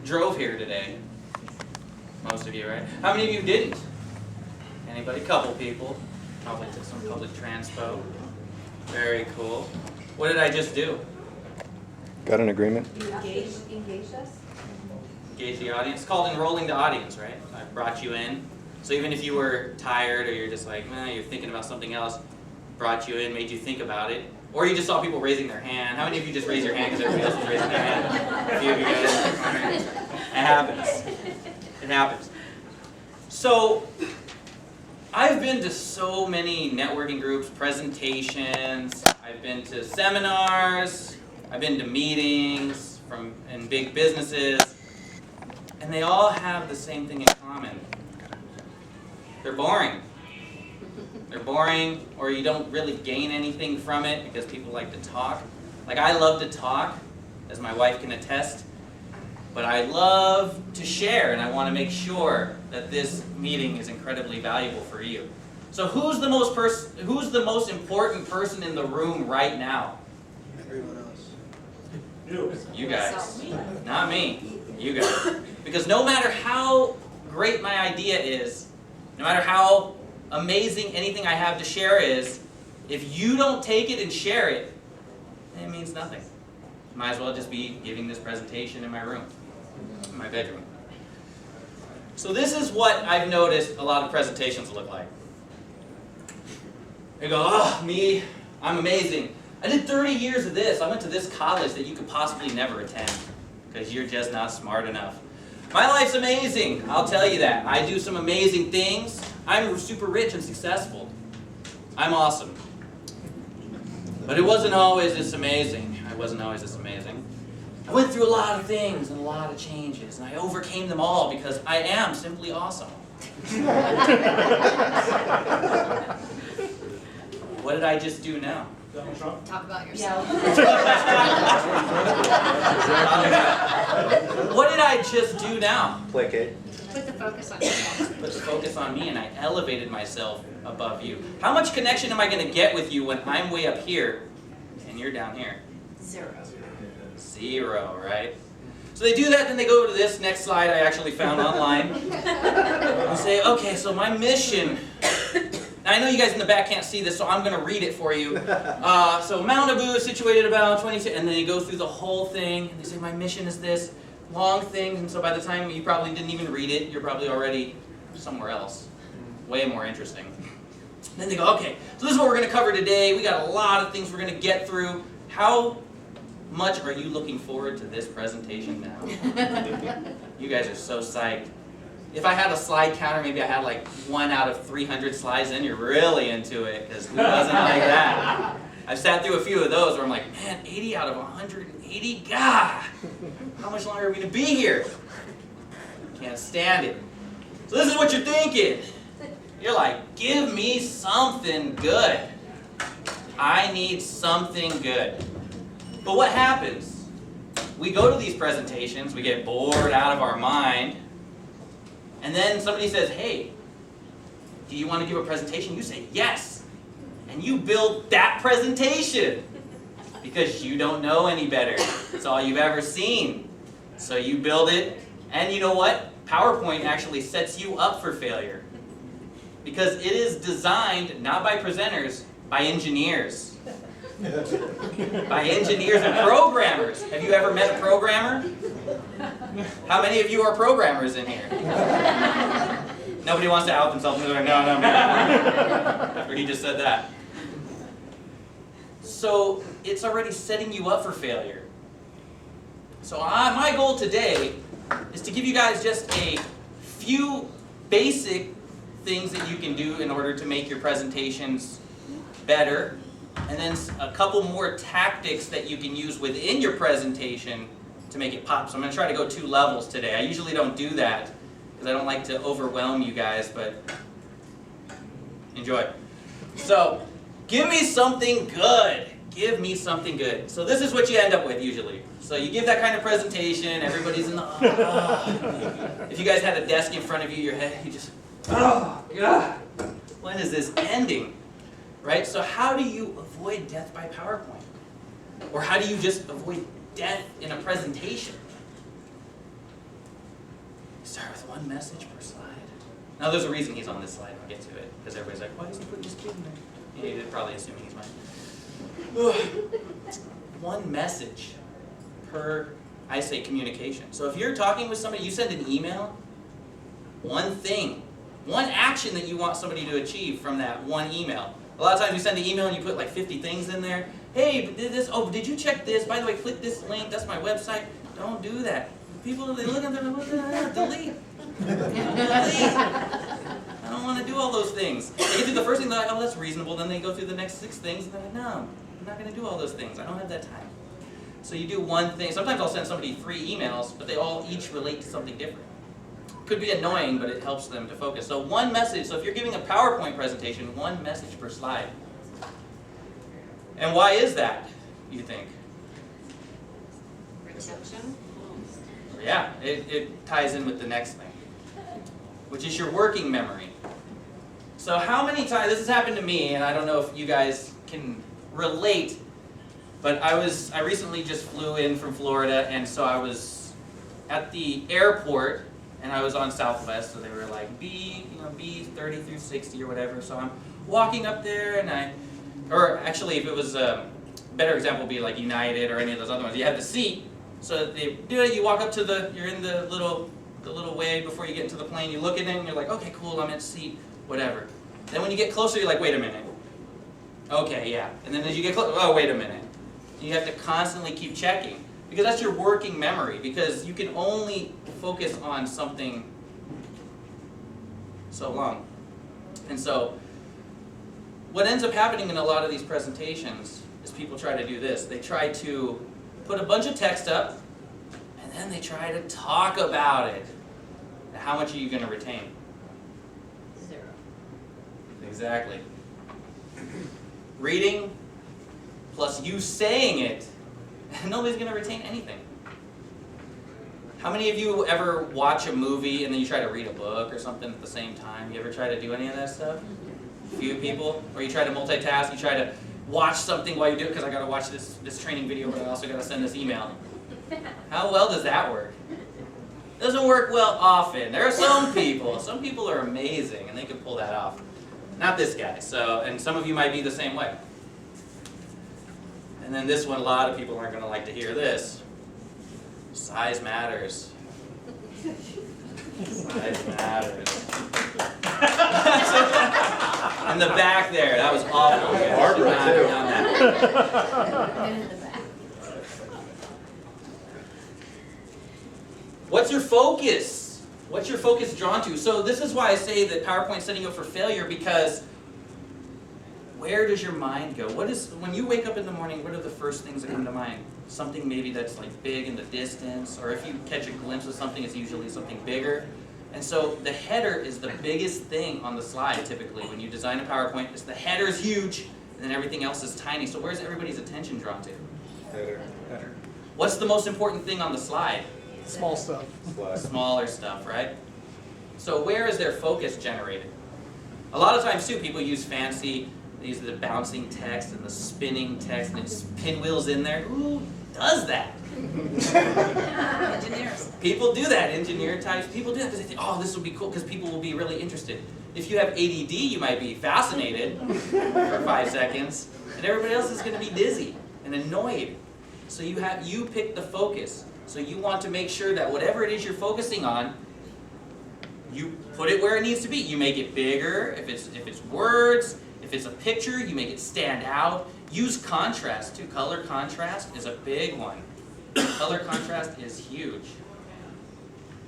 drove here today? Most of you, right? How many of you didn't? Anybody? Couple people. Probably took some public transpo. Very cool. What did I just do? Got an agreement? Engage us? Engage the audience. It's called enrolling the audience, right? I brought you in. So even if you were tired or you're just like, man, you're thinking about something else, brought you in, made you think about it. Or you just saw people raising their hand. How many of you just raised your hand because everybody else was raising their hand? A few of you guys. It happens. It happens. So, I've been to so many networking groups, presentations, I've been to seminars, I've been to meetings in big businesses, and they all have the same thing in common. They're boring. They're boring, or you don't really gain anything from it because people like to talk. Like, I love to talk, as my wife can attest, but I love to share, and I want to make sure that this meeting is incredibly valuable for you. So who's the most important person in the room right now? Everyone else. You guys. Not me. You guys. Because no matter how great my idea is, no matter how amazing anything I have to share is, if you don't take it and share it, it means nothing. Might as well just be giving this presentation in my room, in my bedroom. So this is what I've noticed a lot of presentations look like. They go, oh, me, I'm amazing. I did 30 years of this. I went to this college that you could possibly never attend because you're just not smart enough. My life's amazing, I'll tell you that. I do some amazing things. I'm super rich and successful. I'm awesome. But it wasn't always this amazing. I wasn't always this amazing. I went through a lot of things and a lot of changes, and I overcame them all because I am simply awesome. What did I just do now? Talk about yourself. What did I just do now? Placate. Put the focus on yourself. Put the focus on me, and I elevated myself above you. How much connection am I going to get with you when I'm way up here and you're down here? 0. 0, right? So they do that, then they go to this next slide I actually found online. And say, okay, so my mission. Now I know you guys in the back can't see this, so I'm going to read it for you. So Mount Abu is situated about 22, and then they go through the whole thing, and they say, my mission is this long thing, and so by the time you probably didn't even read it, you're probably already somewhere else. Way more interesting. Then they go, okay, so this is what we're going to cover today. We got a lot of things we're going to get through. How much are you looking forward to this presentation now? You guys are so psyched. If I had a slide counter, maybe I had like 1 out of 300 slides in, you're really into it, because who doesn't like that? I've sat through a few of those where I'm like, man, 80 out of 180? God! How much longer are we going to be here? Can't stand it. So this is what you're thinking. You're like, give me something good. I need something good. But what happens? We go to these presentations, we get bored out of our mind, and then somebody says, hey, do you want to give a presentation? You say, yes. And you build that presentation because you don't know any better. It's all you've ever seen. So you build it, and you know what? PowerPoint actually sets you up for failure because it is designed not by presenters, by engineers. By engineers and programmers. Have you ever met a programmer? How many of you are programmers in here? Nobody wants to out themselves. They're like, no, me. After he just said that. So it's already setting you up for failure. So my goal today is to give you guys just a few basic things that you can do in order to make your presentations better, and then a couple more tactics that you can use within your presentation to make it pop. So I'm going to try to go 2 levels today. I usually don't do that because I don't like to overwhelm you guys, but enjoy. So, give me something good. Give me something good. So this is what you end up with usually. So you give that kind of presentation, everybody's in the, if you guys had a desk in front of you, your head, you just, oh, God, when is this ending? Right? So how do you avoid death by PowerPoint? Or how do you just avoid death in a presentation? one message per slide. Now there's a reason he's on this slide. I'll get to it because everybody's like, why does he put this kid in there? You're probably assuming he's mine. One message per, I say, communication. So if you're talking with somebody, you send an email, one thing, one action that you want somebody to achieve from that one email. A lot of times you send an email and you put like 50 things in there. Hey, did this? Oh, did you check this? By the way, click this link. That's my website. Don't do that. People, they look at them and delete. Delete. I don't want to do all those things. They get through the first thing, they're like, oh, that's reasonable. Then they go through the next 6 things, and they're like, no, I'm not going to do all those things. I don't have that time. So you do one thing. Sometimes I'll send somebody 3 emails, but they all each relate to something different. Could be annoying, but it helps them to focus. So one message. So if you're giving a PowerPoint presentation, one message per slide. And why is that, you think? Retention. Yeah, it ties in with the next thing, which is your working memory. So how many times, this has happened to me, and I don't know if you guys can relate, but I recently just flew in from Florida, and so I was at the airport, and I was on Southwest, so they were like B 30 through 60 or whatever, so I'm walking up there, and or actually if it was a better example would be like United or any of those other ones, you have the seat, so they do it, you walk up to you're in the little way before you get into the plane, you look at it and you're like, okay, cool, I'm in seat, whatever. Then when you get closer, you're like, wait a minute. Okay, yeah. And then as you get closer, oh, wait a minute. You have to constantly keep checking, because that's your working memory, because you can only focus on something so long. And so what ends up happening in a lot of these presentations is people try to do this. They try to put a bunch of text up, and then they try to talk about it. How much are you going to retain? 0. Exactly. Reading plus you saying it, nobody's going to retain anything. How many of you ever watch a movie and then you try to read a book or something at the same time? You ever try to do any of that stuff? Few people? Or you try to multitask, you try to watch something while you do it, because I got to watch this training video, but I also got to send this email. How well does that work? It doesn't work well often. There are some people are amazing and they can pull that off. Not this guy, and some of you might be the same way. And then this one, a lot of people aren't going to like to hear this. Size matters. Size matters. In the back there, that was awful. Barbara, too. And in the back. What's your focus? What's your focus drawn to? So this is why I say that PowerPoint's setting you up for failure, because where does your mind go? When you wake up in the morning, what are the first things that come to mind? Something maybe that's like big in the distance, or if you catch a glimpse of something, it's usually something bigger. And so the header is the biggest thing on the slide typically. When you design a PowerPoint, the header is huge, and then everything else is tiny. So where's everybody's attention drawn to? Header. What's the most important thing on the slide? Small stuff. Smaller stuff, right? So where is their focus generated? A lot of times too, people use these are the bouncing text and the spinning text, and it's pinwheels in there. Who does that? Engineers. People do that, engineer types. People do that because they think, oh, this will be cool because people will be really interested. If you have ADD, you might be fascinated for 5 seconds, and everybody else is going to be dizzy and annoyed. So you pick the focus. So you want to make sure that whatever it is you're focusing on, you put it where it needs to be. You make it bigger. If it's words, if it's a picture, you make it stand out. Use contrast too. Color contrast is a big one. Color contrast is huge.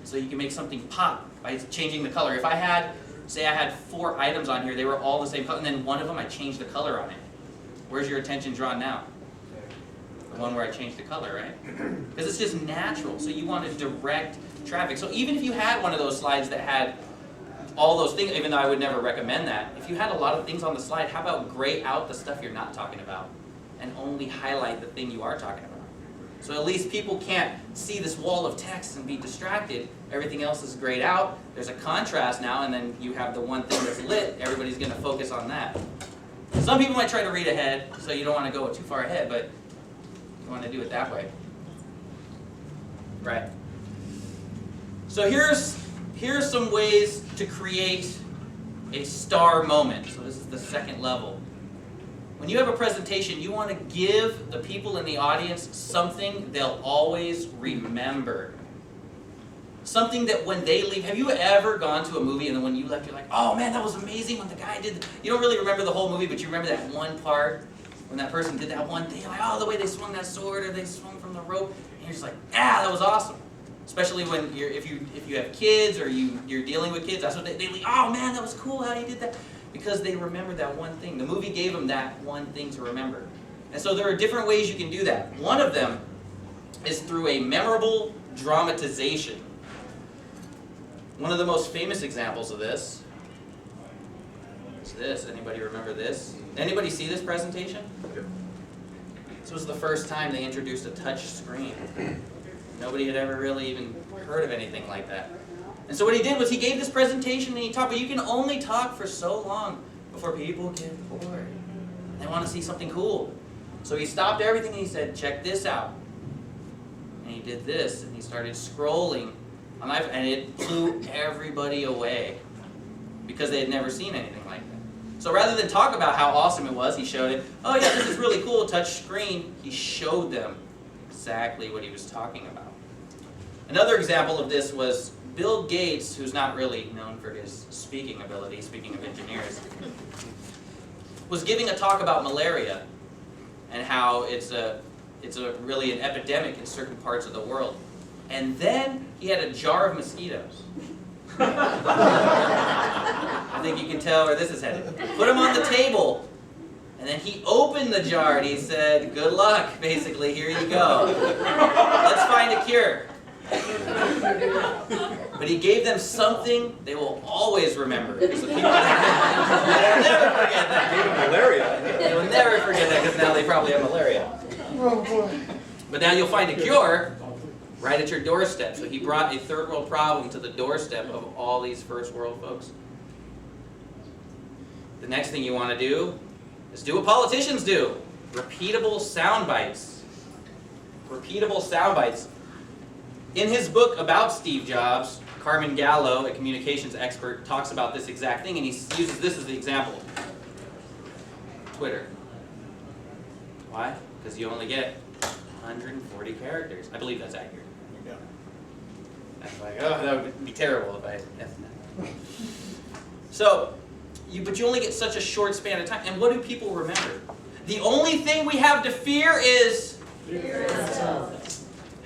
So you can make something pop by changing the color. If I had 4 items on here, they were all the same color, and then one of them I changed the color on it. Where's your attention drawn now? The one where I changed the color, right? Because it's just natural. So you want to direct traffic. So even if you had one of those slides that had all those things, even though I would never recommend that, if you had a lot of things on the slide, how about gray out the stuff you're not talking about and only highlight the thing you are talking about? So at least people can't see this wall of text and be distracted. Everything else is grayed out. There's a contrast now, and then you have the one thing that's lit. Everybody's going to focus on that. Some people might try to read ahead, so you don't want to go too far ahead, but you want to do it that way. Right. So here's here are some ways to create a star moment. So this is the second level. When you have a presentation, you want to give the people in the audience something they'll always remember. Something that when they leave, have you ever gone to a movie and then when you left, you're like, oh man, that was amazing when the guy did, you don't really remember the whole movie, but you remember that one part when that person did that one thing, like, oh, the way they swung that sword or they swung from the rope, and you're just like, ah, that was awesome. Especially when if you have kids or you're dealing with kids, that's what they leave, oh man, that was cool how you did that. Because they remembered that one thing. The movie gave them that one thing to remember. And so there are different ways you can do that. One of them is through a memorable dramatization. One of the most famous examples of this is this. Anybody remember this? Anybody see this presentation? This was the first time they introduced a touch screen. Nobody had ever really even heard of anything like that. And so what he did was he gave this presentation and he talked, but you can only talk for so long before people get bored. They want to see something cool. So he stopped everything and he said, check this out. And he did this and he started scrolling. And it blew everybody away because they had never seen anything like that. So rather than talk about how awesome it was, he showed it, oh yeah, this is really cool, touch screen. He showed them exactly what he was talking about. Another example of this was Bill Gates, who's not really known for his speaking ability, speaking of engineers, was giving a talk about malaria and how it's really an epidemic in certain parts of the world. And then he had a jar of mosquitoes. I think you can tell where this is headed. Put them on the table, and then he opened the jar and he said, good luck, basically, here you go. Let's find a cure. But he gave them something they will always remember. Because the people they'll never forget that. Even malaria. They will never forget that because now they probably have malaria. Oh boy. But now you'll find a cure right at your doorstep. So he brought a third world problem to the doorstep of all these first world folks. The next thing you want to do is do what politicians do. Repeatable sound bites. Repeatable sound bites. In his book about Steve Jobs, Carmen Gallo, a communications expert, talks about this exact thing, and he uses this as the example. Twitter. Why? Because you only get 140 characters. I believe that's accurate. Yeah. That's like, oh, that would be terrible if I F that. So, but you only get such a short span of time. And what do people remember? The only thing we have to fear is... Fear itself.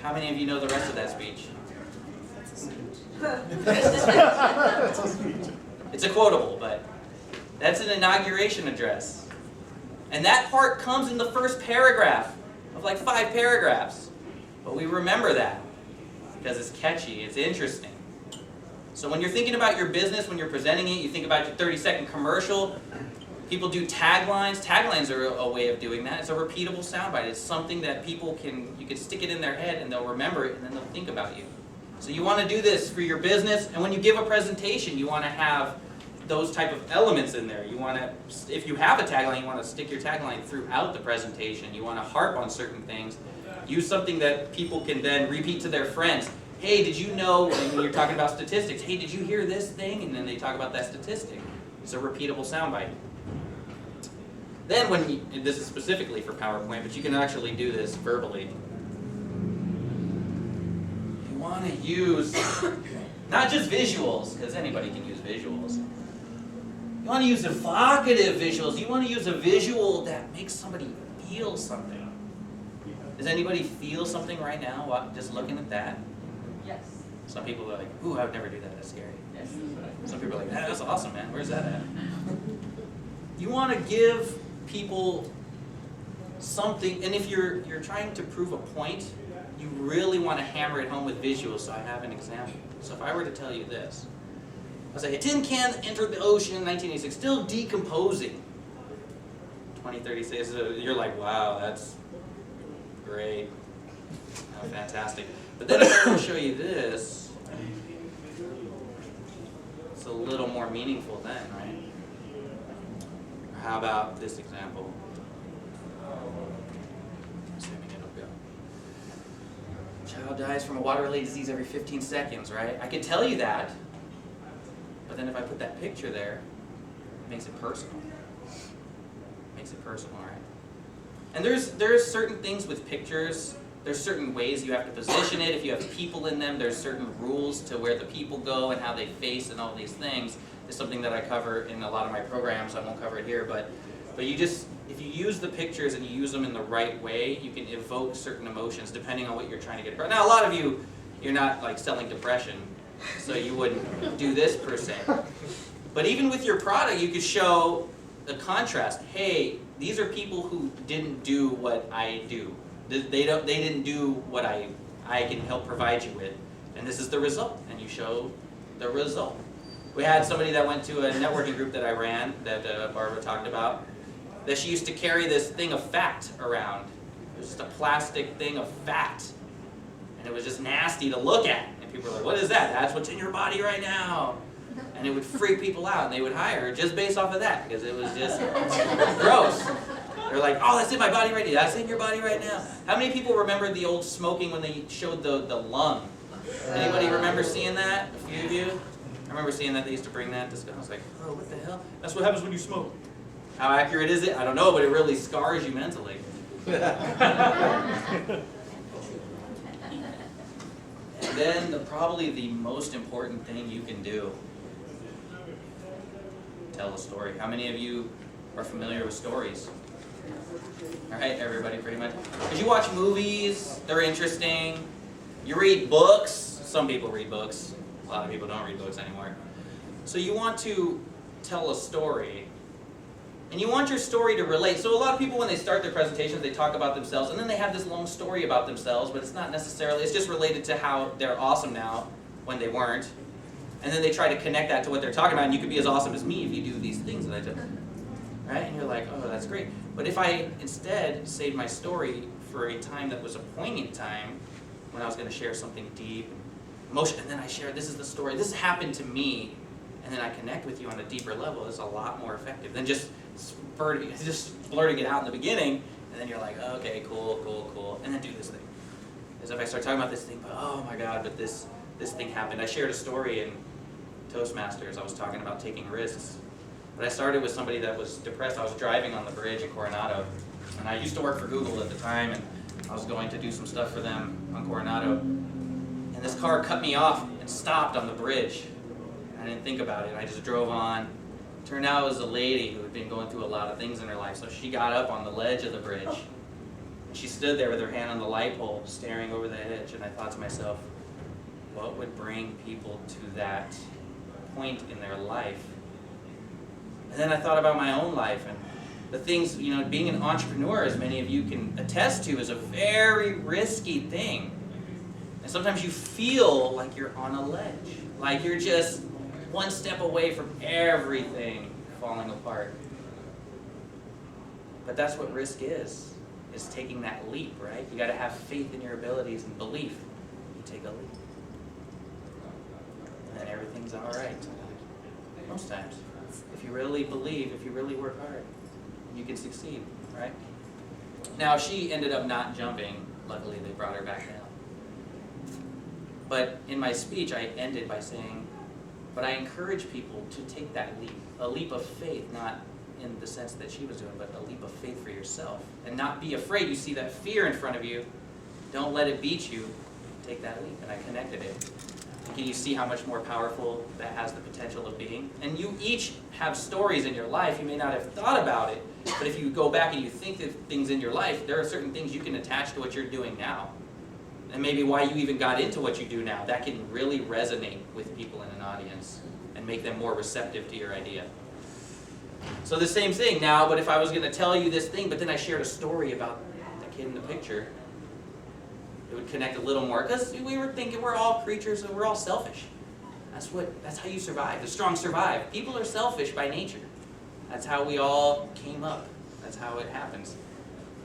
How many of you know the rest of that speech? It's a quotable, but that's an inauguration address. And that part comes in the first paragraph of like 5 paragraphs. But we remember that because it's catchy, it's interesting. So when you're thinking about your business, when you're presenting it, you think about your 30-second commercial. People do taglines. Taglines are a way of doing that. It's a repeatable soundbite. It's something that people you can stick it in their head and they'll remember it and then they'll think about you. So you want to do this for your business, and when you give a presentation, you want to have those type of elements in there. You want to, if you have a tagline, you want to stick your tagline throughout the presentation. You want to harp on certain things. Use something that people can then repeat to their friends. Hey, did you know, when you're talking about statistics, hey, did you hear this thing? And then they talk about that statistic. It's a repeatable soundbite. Then this is specifically for PowerPoint, but you can actually do this verbally. You want to use not just visuals, because anybody can use visuals. You want to use evocative visuals. You want to use a visual that makes somebody feel something. Does anybody feel something right now just looking at that? Yes. Some people are like, ooh, I would never do that, that's scary. Yes. Some people are like, that's awesome, man, where's that at? You want to give people something, and if you're trying to prove a point, you really want to hammer it home with visuals. So I have an example. So if I were to tell you this, I'll say, a tin can entered the ocean in 1986, still decomposing. 2036, you're like, wow, that's great. Oh, fantastic. But then if I were to show you this, it's a little more meaningful then, right? How about this example? Assuming it'll go. Child dies from a water-related disease every 15 seconds, right? I could tell you that, But then if I put that picture there, it makes it personal. It makes it personal, right? And there's certain things with pictures. There's certain ways you have to position it. If you have people in them, there's certain rules to where the people go and how they face and all these things. It's something that I cover in a lot of my programs. I won't cover it here, but you just, if you use the pictures and you use them in the right way, you can evoke certain emotions depending on what you're trying to get across. Now, a lot of you, you're not like selling depression, so you wouldn't do this per se. But even with your product, you could show the contrast. Hey, these are people who didn't do what I do. They didn't do what I can help provide you with, and this is the result. And you show the result. We had somebody that went to a networking group that I ran, that Barbara talked about, that she used to carry this thing of fat around. It was just a plastic thing of fat, and it was just nasty to look at. And people were like, "What is that?" "That's what's in your body right now." And it would freak people out, and they would hire her just based off of that, because it was just gross. They're like, "Oh, that's in my body right now. That's in your body right now." How many people remember the old smoking when they showed the lung? Anybody remember seeing that? A few of you? I remember seeing that. They used to bring that to school. I was like, "Oh, what the hell?" That's what happens when you smoke. How accurate is it? I don't know, but it really scars you mentally. And then probably the most important thing you can do, tell a story. How many of you are familiar with stories? All right, everybody pretty much. Because you watch movies, they're interesting. You read books. Some people read books. A lot of people don't read books anymore. So you want to tell a story. And you want your story to relate. So a lot of people, when they start their presentations, they talk about themselves, and then they have this long story about themselves, but it's not necessarily, it's just related to how they're awesome now when they weren't. And then they try to connect that to what they're talking about, and you could be as awesome as me if you do these things that I do. Right? And you're like, "Oh, that's great." But if I instead saved my story for a time that was a poignant time, when I was going to share something deep, emotional, and then I share, this is the story, this happened to me, and then I connect with you on a deeper level, it's a lot more effective than just blurting it out in the beginning, and then you're like, "Oh, okay, cool, and then do this thing." Because if I start talking about this thing, but oh my God, but this thing happened. I shared a story in Toastmasters. I was talking about taking risks. But I started with somebody that was depressed. I was driving on the bridge in Coronado, and I used to work for Google at the time, and I was going to do some stuff for them on Coronado. And this car cut me off and stopped on the bridge. I didn't think about it. I just drove on. Turned out it was a lady who had been going through a lot of things in her life. So she got up on the ledge of the bridge. And she stood there with her hand on the light pole, staring over the edge. And I thought to myself, what would bring people to that point in their life? And then I thought about my own life and the things, being an entrepreneur, as many of you can attest to, is a very risky thing. And sometimes you feel like you're on a ledge, like you're just one step away from everything falling apart. But that's what risk is taking that leap, right? You got to have faith in your abilities and belief. You take a leap. And then everything's all right. Most times. If you really believe, if you really work hard, you can succeed, right? Now, she ended up not jumping. Luckily, they brought her back down. But in my speech, I ended by saying, but I encourage people to take that leap, a leap of faith, not in the sense that she was doing, but a leap of faith for yourself. And not be afraid. You see that fear in front of you. Don't let it beat you. Take that leap. And I connected it. And can you see how much more powerful that has the potential of being? And you each have stories in your life. You may not have thought about it, but if you go back and you think of things in your life, there are certain things you can attach to what you're doing now. And maybe why you even got into what you do now. That can really resonate with people in an audience and make them more receptive to your idea. So the same thing now, but if I was going to tell you this thing, but then I shared a story about the kid in the picture, it would connect a little more. Because we were thinking we're all creatures and we're all selfish. That's how you survive. The strong survive. People are selfish by nature. That's how we all came up. That's how it happens.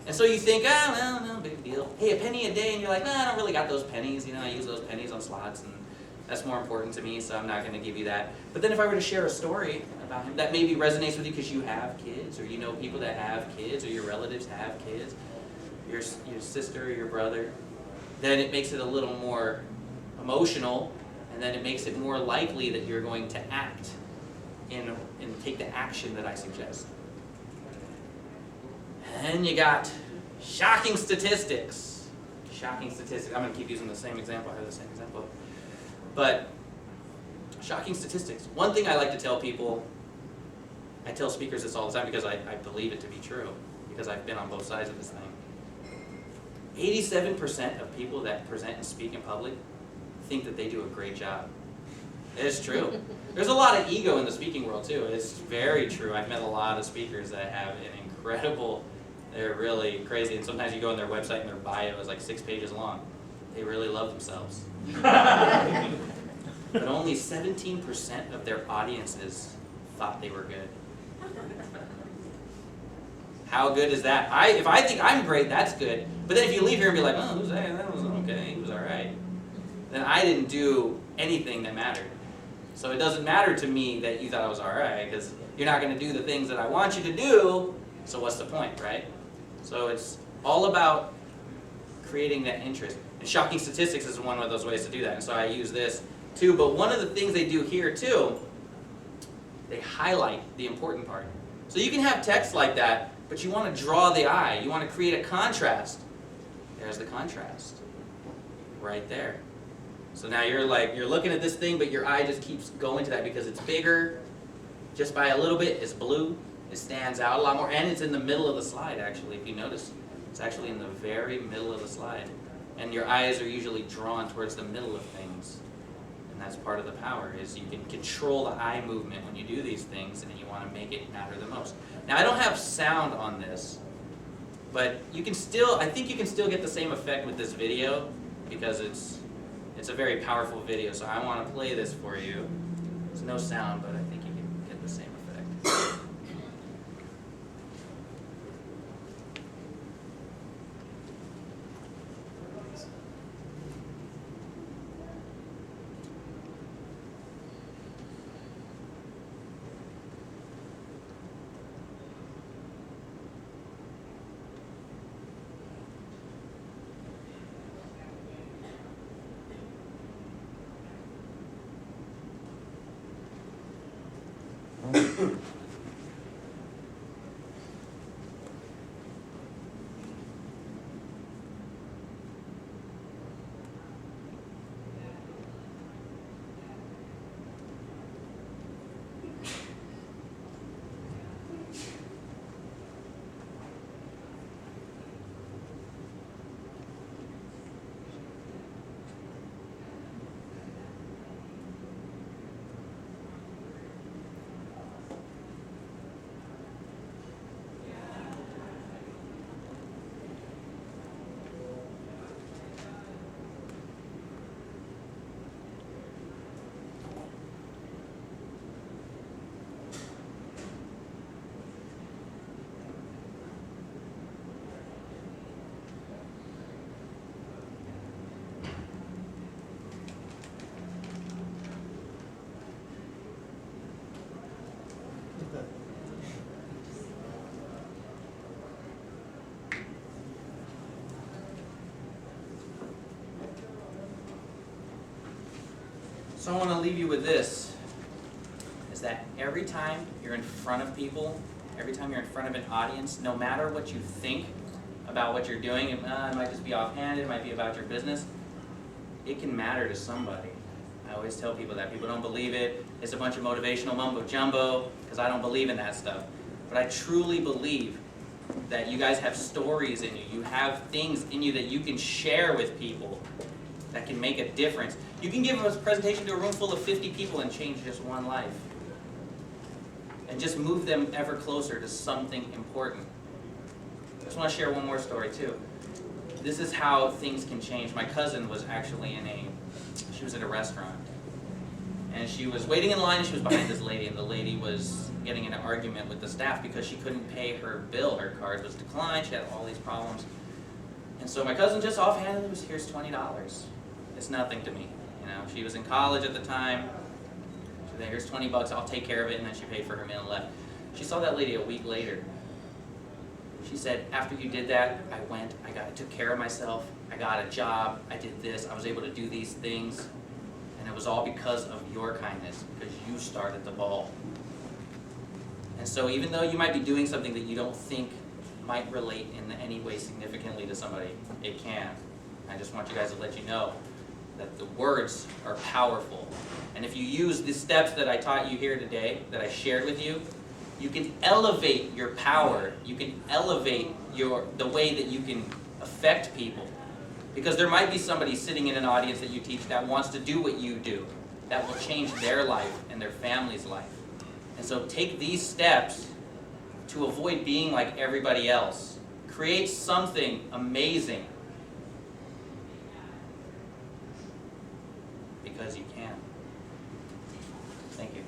And so you think, well, no big deal. Hey, a penny a day, and you're like, I don't really got those pennies. I use those pennies on slots, and that's more important to me, so I'm not going to give you that. But then if I were to share a story about him that maybe resonates with you because you have kids, or you know people that have kids, or your relatives have kids, your sister or your brother, then it makes it a little more emotional, And then it makes it more likely that you're going to act and take the action that I suggest. And you got shocking statistics. Shocking statistics. I'm going to keep using the same example. I have the same example. But shocking statistics. One thing I like to tell people, I tell speakers this all the time because I believe it to be true, because I've been on both sides of this thing. 87% of people that present and speak in public think that they do a great job. It's true. There's a lot of ego in the speaking world too. It's very true. I've met a lot of speakers that have an incredible, they're really crazy, and sometimes you go on their website and their bio is like 6 pages long. They really love themselves. But only 17% of their audiences thought they were good. How good is that? If I think I'm great, that's good. But then if you leave here and be like, oh, who's that? That was okay, he was alright. Then I didn't do anything that mattered. So it doesn't matter to me that you thought I was alright, because you're not going to do the things that I want you to do, so what's the point, right? So it's all about creating that interest. And shocking statistics is one of those ways to do that, and so I use this too. But one of the things they do here too, they highlight the important part. So you can have text like that, but you want to draw the eye. You want to create a contrast. There's the contrast. Right there. So now you're looking at this thing, but your eye just keeps going to that because it's bigger. Just by a little bit, it's blue. It stands out a lot more. And it's in the middle of the slide, actually, if you notice. It's actually in the very middle of the slide. And your eyes are usually drawn towards the middle of things. And that's part of the power, is you can control the eye movement when you do these things, and you want to make it matter the most. Now, I don't have sound on this, but you can still, I think you can still get the same effect with this video, because it's a very powerful video, so I want to play this for you. There's no sound, but I think you can get the same effect. So I want to leave you with this, is that every time you're in front of people, every time you're in front of an audience, no matter what you think about what you're doing, it might just be offhanded, it might be about your business, it can matter to somebody. I always tell people that. People don't believe it. It's a bunch of motivational mumbo jumbo, because I don't believe in that stuff. But I truly believe that you guys have stories in you. You have things in you that you can share with people that can make a difference. You can give a presentation to a room full of 50 people and change just one life. And just move them ever closer to something important. I just want to share one more story too. This is how things can change. My cousin was actually she was at a restaurant. And she was waiting in line and she was behind this lady, and the lady was getting in an argument with the staff because she couldn't pay her bill. Her card was declined, she had all these problems. And so my cousin just offhandedly was, here's $20. It's nothing to me. You know, she was in college at the time. She said, here's 20 bucks, I'll take care of it, and then she paid for her meal and left. She saw that lady a week later. She said, after you did that, I took care of myself, I got a job, I did this, I was able to do these things. And it was all because of your kindness, because you started the ball. And so even though you might be doing something that you don't think might relate in any way significantly to somebody, it can. I just want you guys to let you know that the words are powerful. And if you use the steps that I taught you here today, that I shared with you, you can elevate your power. You can elevate the way that you can affect people. Because there might be somebody sitting in an audience that you teach that wants to do what you do, that will change their life and their family's life. And so take these steps to avoid being like everybody else. Create something amazing. Because you can. Thank you.